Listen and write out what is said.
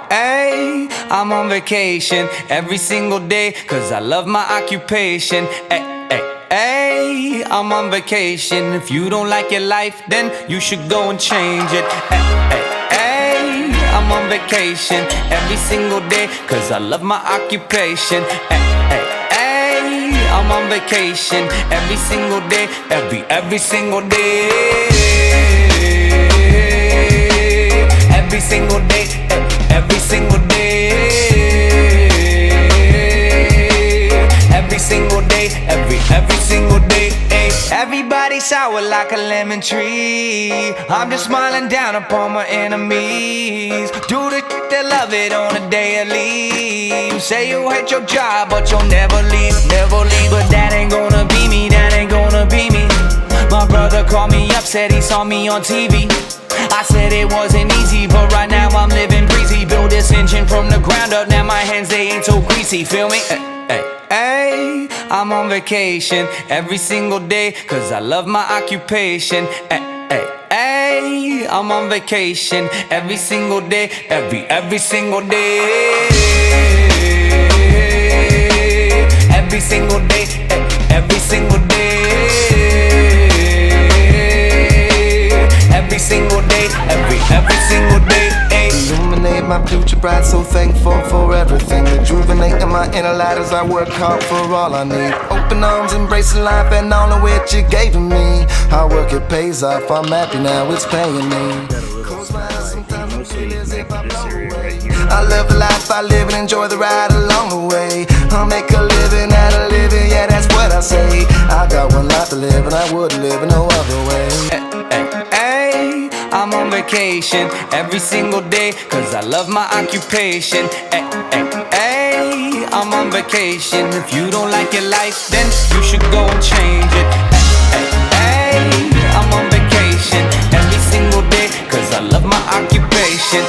Hey, I'm on vacation every single day, cause I love my occupation. Hey, I'm on vacation. If you don't like your life, then you should go and change it. Hey, I'm on vacation every single day, cause I love my occupation. Hey, I'm on vacation every single day, every single day. Every single day, every single day. Every single day, every single day. Everybody sour like a lemon tree. I'm just smiling down upon my enemies. Do the shit they love it on a daily. You say you hate your job, but you'll never leave, never leave. But that ain't gonna be me, that ain't gonna be me. My brother called me up, said he saw me on TV. I said it wasn't easy, but right now I'm living breezy. Build this engine from the ground up, now my hands, they ain't so greasy, feel me? Hey, I'm on vacation every single day, cause I love my occupation. Hey, I'm on vacation every single day, every single day. Every single day, every single day. Every single day, every single day. Illuminate my future bright, so thankful for everything. Rejuvenating my inner light as I work hard for all I need. Open arms, embracing life and all of which you gave to me. Hard work, it pays off, I'm happy now, it's paying me. Close my eyes, sometimes I feel as if I blow away. I live the life I live and enjoy the ride along the way. I'll make a living out of living, yeah, that's what I say. I got one life to live and I wouldn't live in no other way. Hey, I'm on vacation every single day, cause I love my occupation. Hey, I'm on vacation. If you don't like your life, then you should go and change it. Hey, I'm on vacation every single day, cause I love my occupation.